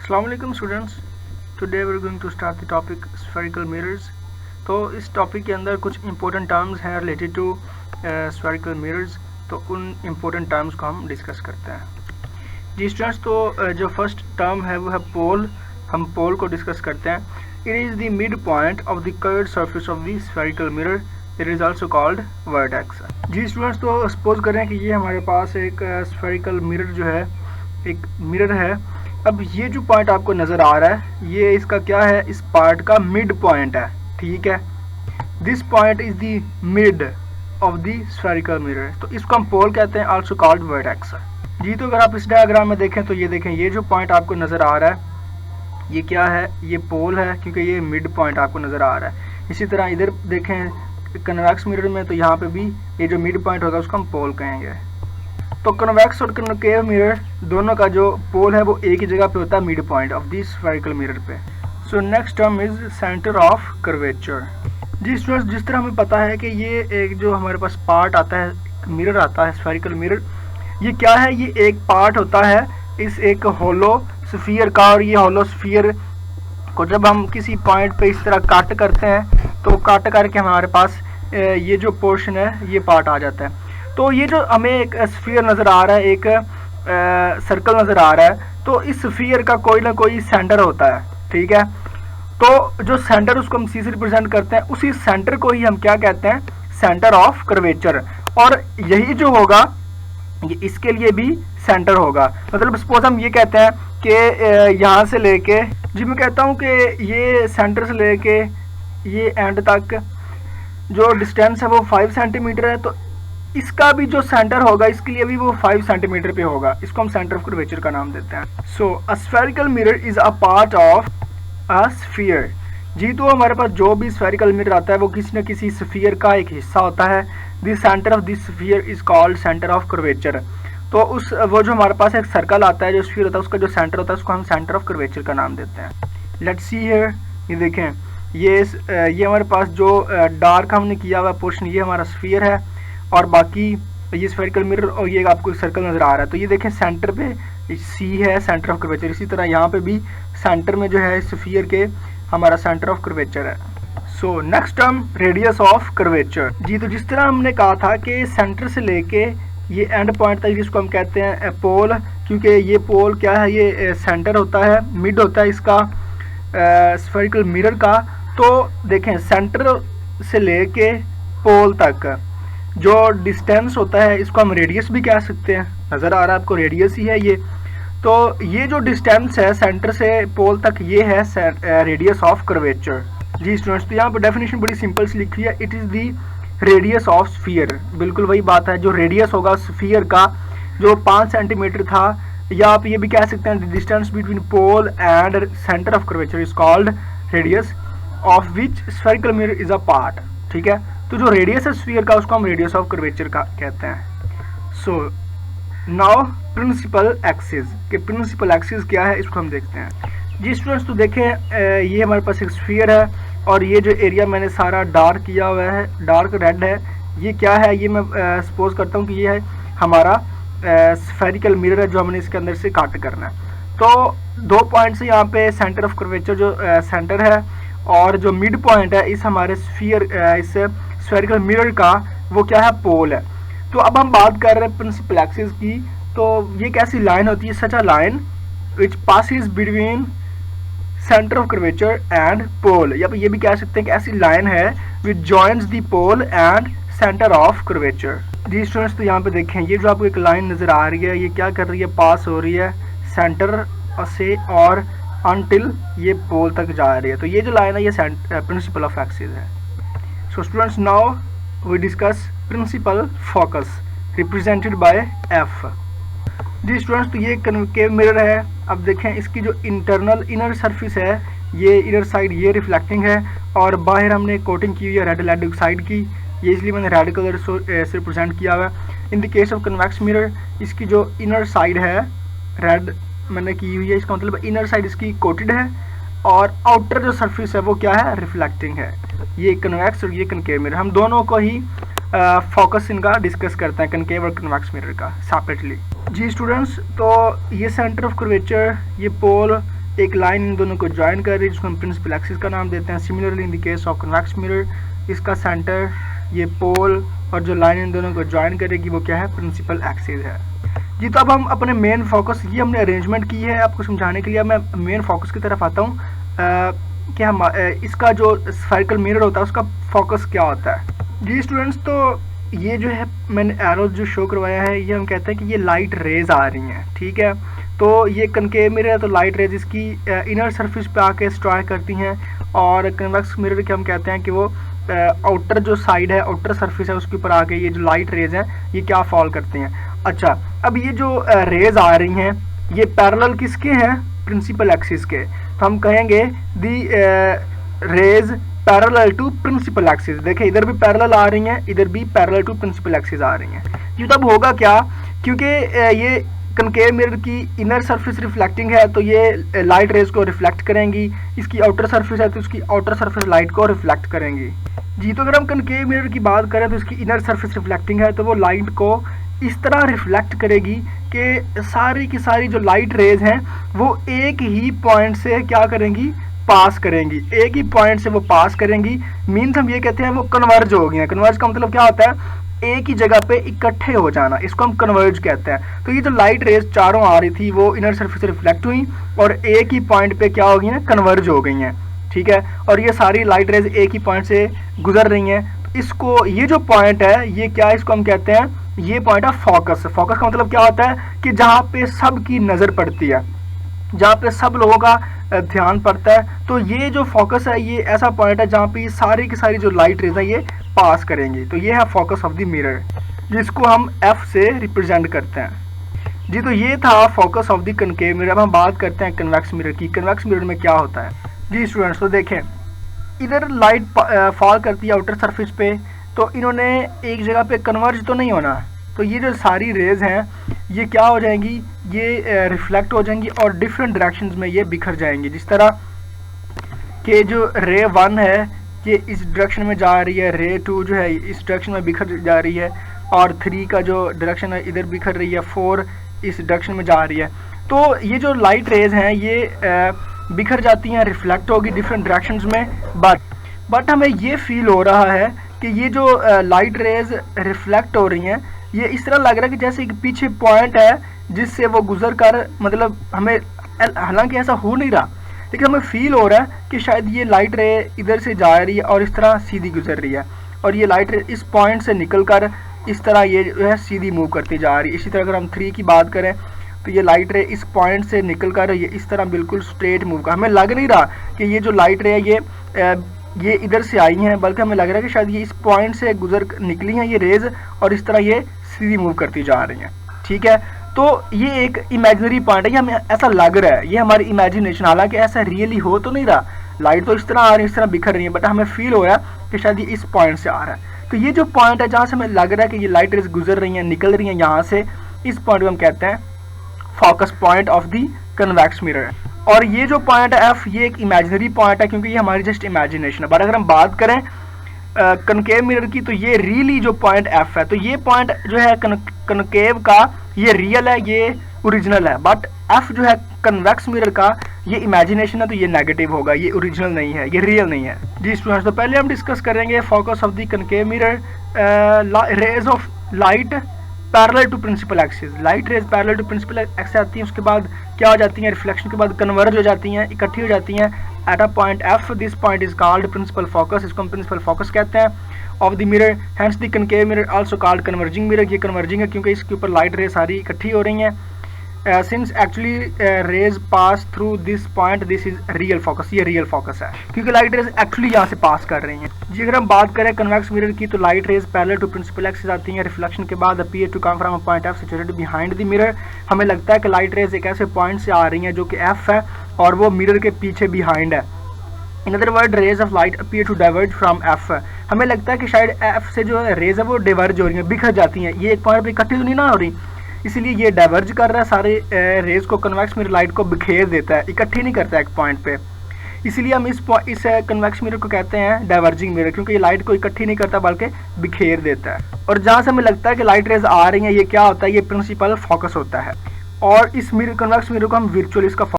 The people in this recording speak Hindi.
Assalamu alaikum students. Today we're going to start the topic spherical mirrors. तो इस टॉपिक के अंदर कुछ important terms हैं related to spherical mirrors. तो उन important terms को हम डिस्कस करते हैं जी स्टूडेंट्स। तो जो फर्स्ट टर्म है वो है पोल। हम पोल को डिस्कस करते हैं। It is the mid point of the curved surface of the spherical mirror. It is also called vertex. जी स्टूडेंट्स, तो सपोज करें कि ये हमारे पास एक स्फेरिकल मिरर जो है, एक मिरर है। अब ये जो पॉइंट आपको नज़र आ रहा है, ये इसका क्या है, इस पार्ट का मिड पॉइंट है। ठीक है, this point is the mid of the spherical mirror. तो इसको हम पोल कहते हैं, आल्सो कॉल्ड वर्टेक्स। जी, तो अगर आप इस डायग्राम में देखें तो ये देखें, ये जो पॉइंट आपको नज़र आ रहा है ये क्या है, ये पोल है, क्योंकि ये मिड पॉइंट आपको नज़र आ रहा है। इसी तरह इधर देखें कन्वेक्स मिरर में, तो यहाँ पे भी ये जो मिड पॉइंट होगा उसको हम पोल कहेंगे। तो कन्वेक्स और कनकेव मिरर दोनों का जो पोल है वो एक ही जगह पे होता है, mid point of this spherical mirror पे। So next term is centre of curvature. जी स्टूडेंट्स, जिस तरह हमें पता है कि ये एक जो हमारे पास पार्ट आता है, मिरर आता है स्फेरिकल मिरर, ये क्या है, ये एक पार्ट होता है इस एक होलो स्फीयर का। और ये होलो स्फीयर को जब हम किसी पॉइंट पे इस तरह कट करते हैं तो कट करके हमारे पास ये जो पोर्शन है ये पार्ट आ जाता है। तो ये जो हमें एक स्फीयर नज़र आ रहा है, एक सर्कल नज़र आ रहा है, तो इस स्फीयर का कोई ना कोई सेंटर होता है। ठीक है, तो जो सेंटर उसको हम सी से रिप्रेजेंट करते हैं, उसी सेंटर को ही हम क्या कहते हैं, सेंटर ऑफ कर्वेचर। और यही जो होगा ये इसके लिए भी सेंटर होगा। मतलब सपोज हम ये कहते हैं कि यहाँ से लेके, जी मैं कहता हूँ कि ये सेंटर से लेके ये एंड तक जो डिस्टेंस है वो 5 सेंटीमीटर है, तो इसका भी जो सेंटर होगा इसके लिए भी वो 5 सेंटीमीटर पे होगा। इसको हम सेंटर ऑफ कर्वेचर का नाम देते हैं। So a spherical mirror is a part of a sphere. जी, तो हमारे पास जो भी स्फेरिकल मिरर आता है वो किसी न किसी स्फीयर का एक हिस्सा होता है। The centre of this sphere is called centre of curvature. तो उस वो जो हमारे पास एक सर्कल आता है, जो स्फीयर होता है, उसका जो सेंटर होता है उसको हम सेंटर ऑफ कर्वेचर का नाम देते हैं। लेट्स सी हियर, ये देखें, ये हमारे पास जो डार्क हमने किया हुआ पोर्शन, ये हमारा स्फीयर है, और बाकी ये स्फेरिकल मिरर और ये आपको एक सर्कल नज़र आ रहा है। तो ये देखें सेंटर पे सी है, सेंटर ऑफ कर्वेचर। इसी तरह यहाँ पे भी सेंटर में जो है स्फीयर के हमारा सेंटर ऑफ कर्वेचर है। So next term radius of curvature. जी, तो जिस तरह हमने कहा था कि सेंटर से लेके ये एंड पॉइंट तक, जिसको हम कहते हैं पोल, क्योंकि ये पोल क्या है, ये सेंटर होता है, मिड होता है इसका स्फेरिकल मिरर का। तो देखें सेंटर से लेके पोल तक जो डिस्टेंस होता है इसको हम रेडियस भी कह सकते हैं। नज़र आ रहा है आपको, रेडियस ही है ये। तो ये जो डिस्टेंस है सेंटर से पोल तक, ये है रेडियस ऑफ कर्वेचर। जी स्टूडेंट्स, तो यहाँ पर डेफिनेशन बड़ी सिंपल सी लिखी है, it is the radius of sphere. बिल्कुल वही बात है, जो रेडियस होगा स्फीयर का, जो 5 सेंटीमीटर था, या आप ये भी कह सकते हैं distance between pole and centre of curvature is called radius of which spherical mirror is a part. ठीक है, तो जो रेडियस है स्फीयर का उसको हम रेडियस ऑफ कर्वेचर का कहते हैं। सो नाउ प्रिंसिपल एक्सिस, के प्रिंसिपल एक्सिस क्या है इसको हम देखते हैं। जी स्टूडेंट्स, तो देखें ये हमारे पास एक स्फीयर है, और ये जो एरिया मैंने सारा डार्क किया हुआ है, डार्क रेड है, ये क्या है, ये मैं सपोज करता हूँ कि ये है हमारा स्फेरिकल मिरर है जो हमने इसके अंदर से कट करना है। तो 2 पॉइंट्स है यहाँ पे, सेंटर ऑफ कर्वेचर जो सेंटर है, और जो मिड पॉइंट है इस हमारे स्फीयर इस स्फेरिकल मिरर का, वो क्या है, पोल है। तो अब हम बात कर रहे हैं प्रिंसिपल एक्सिस की। तो ये कैसी लाइन होती है, such a line which passes between centre of curvature and pole, या ये भी कह सकते हैं कि ऐसी लाइन है which joins the pole and centre of curvature. जी स्टूडेंट्स, तो यहाँ पे देखें, ये जो आपको एक लाइन नज़र आ रही है, ये क्या कर रही है, पास हो रही है सेंटर से और अनटिल ये पोल तक जा रही है। तो ये जो लाइन है ये प्रिंसिपल ऑफ एक्सिस है। So students, now we discuss principal focus represented by F. जी स्टूडेंट्स, तो ये कनकेव मिरर है। अब देखें इसकी जो इंटरनल इनर सरफेस है, ये इनर साइड ये रिफ्लेक्टिंग है, और बाहर हमने कोटिंग की हुई है रेड लेड ऑक्साइड की, ये इसलिए मैंने रेड कलर से रिप्रेजेंट किया हुआ है। In the case of convex mirror, इसकी जो इनर साइड है रेड मैंने की हुई है, इसका मतलब इनर साइड इसकी कोटेड है, और आउटर जो सरफेस है वो क्या है, रिफ्लेक्टिंग है। ये कन्वेक्स और ये कनकेव मिरर, हम दोनों को ही फोकस इनका डिस्कस करते हैं, कनकेव और कन्वेक्स मिरर का सेपरेटली। जी स्टूडेंट्स, तो ये सेंटर ऑफ कर्वेचर, ये पोल, एक लाइन इन दोनों को ज्वाइन कर रही है जिसको हम प्रिंसिपल एक्सिस का नाम देते हैं। Similarly in the case of convex mirror, इसका सेंटर ये पोल और जो लाइन इन दोनों को ज्वाइन करेगी वो क्या है, प्रिंसिपल एक्सिस है जी। तो अब हम अपने मेन फोकस, ये हमने अरेंजमेंट की है आपको समझाने के लिए। मैं मेन फोकस की तरफ आता हूँ कि हम इसका जो स्फेरिकल मिरर होता है उसका फोकस क्या होता है जी स्टूडेंट्स। तो ये जो है मैंने एरो जो शो करवाया है, ये हम कहते हैं कि ये लाइट रेज आ रही हैं, ठीक है। तो ये कनकेव मिरर है, तो लाइट रेज इसकी इनर सरफेस पे आके स्ट्राइक करती हैं, और कन्वेक्स मिरर के हम कहते हैं कि वो आउटर जो साइड है, आउटर सरफेस है, उसके ऊपर आके ये जो लाइट रेज हैं ये क्या फॉल करती हैं। अच्छा, अब ये जो रेज आ रही हैं ये पैरेलल किसके हैं, प्रिंसिपल एक्सिस के। तो हम कहेंगे the rays parallel to principal axis. देखिए इधर भी पैरेलल आ रही हैं, इधर भी पैरेलल टू प्रिंसिपल एक्सिस आ रही हैं। ये तब होगा क्या, क्योंकि ये कनकेव मिरर की इनर सरफेस रिफ्लेक्टिंग है तो ये लाइट रेज को रिफ्लेक्ट करेंगी, इसकी आउटर सरफेस है तो इसकी आउटर सरफेस लाइट को रिफ्लेक्ट करेंगी जी। तो अगर हम कनकेव मिरर की बात करें तो इसकी इनर सरफेस रिफ्लेक्टिंग है तो वो लाइट को इस तरह रिफ्लेक्ट करेगी कि सारी की सारी जो लाइट रेज हैं वो एक ही पॉइंट से क्या करेंगी, पास करेंगी, एक ही पॉइंट से वो पास करेंगी। मीन्स हम ये कहते हैं वो कन्वर्ज हो गई हैं। कन्वर्ज का मतलब क्या होता है, एक ही जगह पे इकट्ठे हो जाना, इसको हम कन्वर्ज कहते हैं। तो ये जो लाइट रेज चारों आ रही थी वो इनर सरफेस से रिफ्लेक्ट हुई और एक ही पॉइंट पे क्या हो गई हैं, कन्वर्ज हो गई हैं, ठीक है। और ये सारी लाइट रेज एक ही पॉइंट से गुजर रही हैं। तो इसको, ये जो पॉइंट है ये क्या, इसको हम कहते हैं, ये पॉइंट है फोकस। फोकस का मतलब क्या होता है कि जहाँ पे सबकी नज़र पड़ती है, जहाँ पे सब लोगों का ध्यान पड़ता है। तो ये जो फोकस है ये ऐसा पॉइंट है जहाँ पे सारी की सारी जो लाइट रेज है ये पास करेंगी। तो ये है फोकस ऑफ द मिरर, जिसको हम F से रिप्रेजेंट करते हैं जी। तो ये था focus of the concave mirror. अब हम बात करते हैं कन्वेक्स मिरर की। कन्वेक्स मिरर में क्या होता है जी स्टूडेंट्स। तो देखें इधर लाइट फॉल करती है आउटर सरफेस पे, तो इन्होंने एक जगह पे कन्वर्ज तो नहीं होना। तो ये जो सारी रेज हैं ये क्या हो जाएंगी, ये रिफ्लेक्ट हो जाएंगी और डिफरेंट डायरेक्शंस में ये बिखर जाएंगी। जिस तरह कि जो रे 1 है ये इस डायरेक्शन में जा रही है, रे 2 जो है इस डायरेक्शन में बिखर जा रही है, और 3 का जो डायरेक्शन है इधर बिखर रही है, 4 इस डायरेक्शन में जा रही है। तो ये जो लाइट रेज हैं ये बिखर जाती हैं, रिफ्लेक्ट होगी डिफरेंट डायरेक्शंस में। बट हमें ये फील हो रहा है कि ये जो लाइट रेज रिफ्लेक्ट हो रही हैं ये इस तरह लग रहा है कि जैसे एक पीछे पॉइंट है जिससे वो गुजर कर, मतलब हमें, हालांकि ऐसा हो नहीं रहा लेकिन हमें फील हो रहा है कि शायद ये लाइट रे इधर से जा रही है और इस तरह सीधी गुजर रही है, और ये लाइट रे इस पॉइंट से निकल कर इस तरह ये जो है सीधी मूव करती जा रही है। इसी तरह अगर हम 3 की बात करें तो ये लाइट रे इस पॉइंट से निकल कर ये इस तरह बिल्कुल स्ट्रेट मूव कर, हमें लग नहीं रहा कि ये जो लाइट रे है ये इधर से आई हैं, बल्कि हमें लग रहा है कि शायद ये इस पॉइंट से गुजर निकली हैं ये रेज और इस तरह ये सीधी मूव करती जा रही हैं, ठीक है। तो ये एक इमेजिनरी पॉइंट है, ये हमें ऐसा लग रहा है, ये हमारी इमेजिनेशन, हालांकि ऐसा रियली हो तो नहीं रहा। लाइट तो इस तरह आ रही है, इस तरह बिखर रही है, बट हमें फील हो रहा है कि शायद ये इस पॉइंट से आ रहा है। तो ये जो पॉइंट है जहाँ से हमें लग रहा है कि ये लाइट रेज गुजर रही हैं, निकल रही हैं यहाँ से, इस पॉइंट को हम कहते हैं focus point of the convex mirror. और ये जो पॉइंट है F, ये एक इमेजिनरी पॉइंट है क्योंकि ये हमारी जस्ट इमेजिनेशन है। बट अगर हम बात करें कनकेव मिरर की तो ये रियली जो पॉइंट F है, तो ये पॉइंट जो है कनकेव का ये रियल है, ये ओरिजिनल है। बट F जो है कन्वेक्स मिरर का ये इमेजिनेशन है, तो ये नेगेटिव होगा, ये ओरिजिनल नहीं है, ये रियल नहीं है जी स्टूडेंट्स। तो पहले हम डिस्कस करेंगे focus of the concave mirror, rays of light parallel to principal axis. Light rays parallel to principal axis आती हैं, उसके बाद क्या हो जाती हैं, रिफ्लेक्शन के बाद कन्वर्ज हो जाती हैं, इकट्ठी हो जाती हैं at a point F। This point is called principal focus, इसको हम प्रिंसिपल फोकस कहते हैं of the mirror. Hence the concave mirror also called converging mirror. ये कन्वर्जिंग है क्योंकि इसके ऊपर लाइट रेज सारी इकट्ठी हो रही हैं। Since actually rays pass through this point, this is real focus, ये रियल फोकस है क्योंकि लाइट रेज एक्चुअली यहाँ से पास कर रही हैं जी। अगर हम बात करें कन्वेक्स मिरर की तो light rays parallel to principal axis आती हैं, रिफ्लेक्शन के बाद appear to come from a point F situated behind the mirror. हमें लगता है कि लाइट रेज एक ऐसे पॉइंट से आ रही हैं जो कि F है और वो मिरर के पीछे बिहाइंड है। In other word rays of light appear to diverge from F। हमें लगता है कि शायद F से जो रेज है वो डाइवर्ज हो रही हैं, बिखर जाती हैं, ये एक पॉइंट पर इकट्ठी तो नहीं ना हो रही, इसलिए ये डाइवर्ज कर रहा है सारे रेज को, कन्वेक्स मिरर लाइट को बिखेर देता है, इकट्ठी नहीं करता है एक पॉइंट पे। इसलिए हम इस कन्वेक्स मिरर को कहते हैं डाइवर्जिंग मिरर, क्योंकि ये लाइट को इकट्ठी नहीं करता बल्कि बिखेर देता है। और जहाँ से हमें लगता है कि लाइट रेज आ रही हैं, ये क्या होता है, ये प्रिंसिपल फोकस होता है। और इस मिरर कन्वेक्स मिरर को हम वर्चुअली इसका